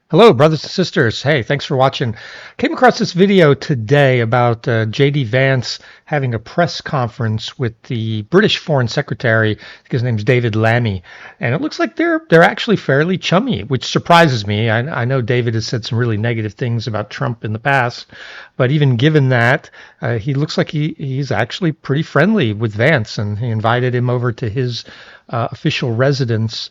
Hello, brothers and sisters. Hey, thanks for watching. Came across this video today about JD Vance having a press conference with the British Foreign Secretary. I think his name's David Lammy, and it looks like they're actually fairly chummy, which surprises me. I know David has said some really negative things about Trump in the past, but even given that, he looks like he's actually pretty friendly with Vance, and he invited him over to his official residence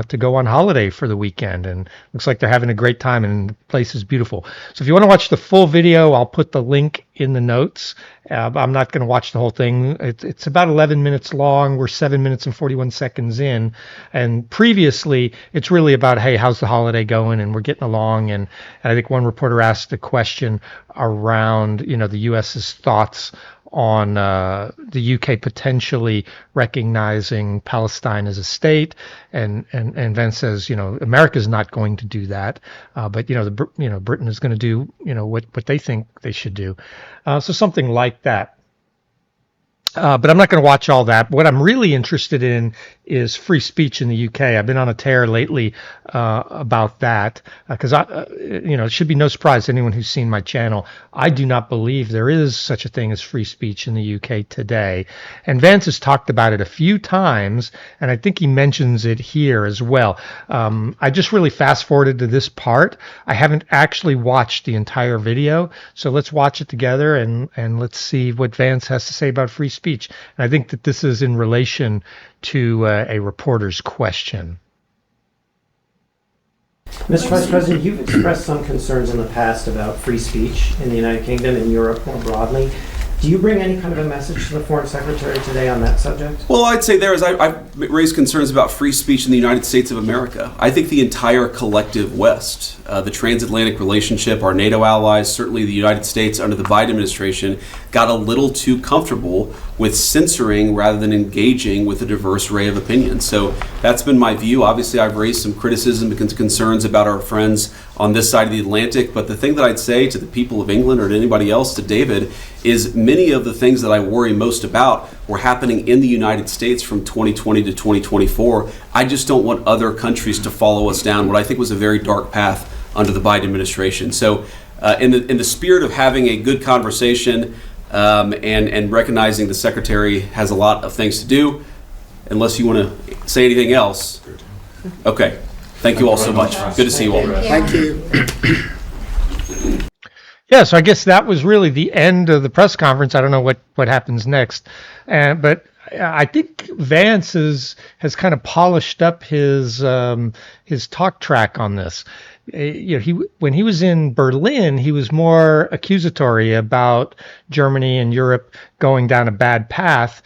to go on holiday for the weekend, and looks like they're having a great time, and the place is beautiful. So if you want to watch the full video, I'll put the link in the notes. I'm not going to watch the whole thing. It's about 11 minutes long. We're 7 minutes and 41 seconds in, and previously it's really about, hey, how's the holiday going, and we're getting along. And I think one reporter asked a question around the U.S.'s thoughts on the UK potentially recognizing Palestine as a state, and Vance says, America's not going to do that, but Britain is going to do what they think they should do, so something like that. But I'm not going to watch all that. What I'm really interested in is free speech in the UK. I've been on a tear lately about that because it should be no surprise to anyone who's seen my channel. I do not believe there is such a thing as free speech in the UK today. And Vance has talked about it a few times, and I think he mentions it here as well. I just really fast forwarded to this part. I haven't actually watched the entire video, so let's watch it together and let's see what Vance has to say about free speech. And I think that this is in relation to a reporter's question. Mr. Vice President, you've expressed some concerns in the past about free speech in the United Kingdom and Europe more broadly. Do you bring any kind of a message to the Foreign Secretary today on that subject? Well, I'd say I've raised concerns about free speech in the United States of America. I think the entire collective West, the transatlantic relationship, our NATO allies, certainly the United States under the Biden administration, got a little too comfortable with censoring rather than engaging with a diverse array of opinions. So that's been my view. Obviously, I've raised some criticism and concerns about our friends on this side of the Atlantic, but the thing that I'd say to the people of England or to anybody else, to David, is many of the things that I worry most about were happening in the United States from 2020 to 2024. I just don't want other countries to follow us down what I think was a very dark path under the Biden administration. So in the spirit of having a good conversation and recognizing the Secretary has a lot of things to do, unless you want to say anything else. Okay. Thank you all so much. Good to see you all. Thank you. Yeah, so I guess that was really the end of the press conference. I don't know what happens next, but I think Vance has kind of polished up his talk track on this. When he was in Berlin, he was more accusatory about Germany and Europe going down a bad path.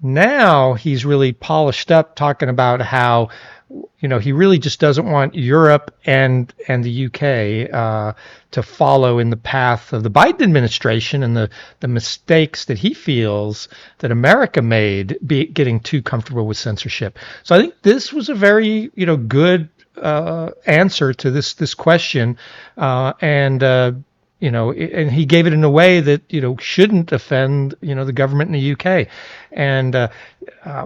Now he's really polished up, talking about how he really just doesn't want Europe and the UK to follow in the path of the Biden administration and the mistakes that he feels that America made, getting too comfortable with censorship. So I think this was a very good answer to this question, and he gave it in a way that shouldn't offend the government in the UK, and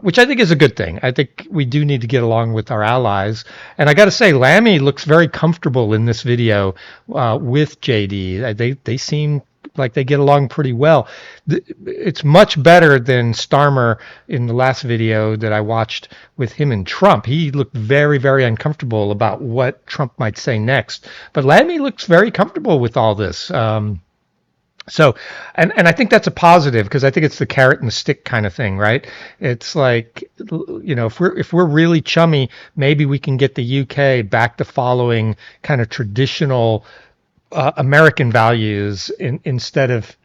which I think is a good thing. I think we do need to get along with our allies, and I got to say, Lammy looks very comfortable in this video with JD. They seem like they get along pretty well. It's much better than Starmer in the last video that I watched with him and Trump. He looked very, very uncomfortable about what Trump might say next. But Lammy looks very comfortable with all this. So I think that's a positive, because I think it's the carrot and the stick kind of thing, right? It's like, if we're really chummy, maybe we can get the UK back to following kind of traditional American values instead of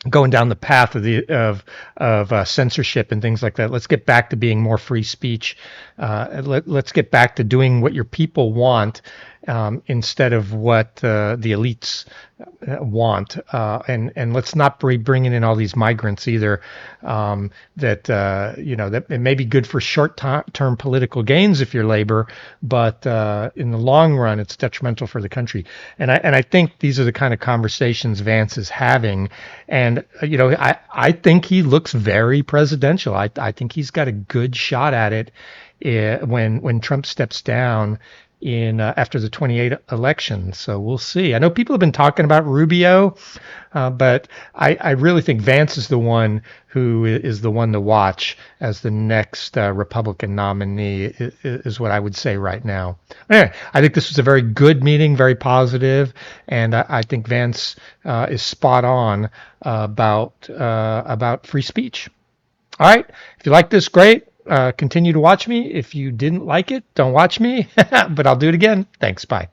going down the path of censorship and things like that. Let's get back to being more free speech. Let's get back to doing what your people want, instead of what the elites want, and let's not be bringing in all these migrants either. That it may be good for short-term political gains if you're Labor, but in the long run, it's detrimental for the country. And I think these are the kind of conversations Vance is having. And I think he looks very presidential. I think he's got a good shot at it when Trump steps down. in after the 28 election. So we'll see. I know people have been talking about Rubio, but I really think Vance is the one who is the one to watch as the next Republican nominee, is what I would say right now. Anyway, I think this was a very good meeting, very positive, and I think Vance is spot on about free speech. All right. If you like this, great. Continue to watch me. If you didn't like it, don't watch me, but I'll do it again. Thanks. Bye.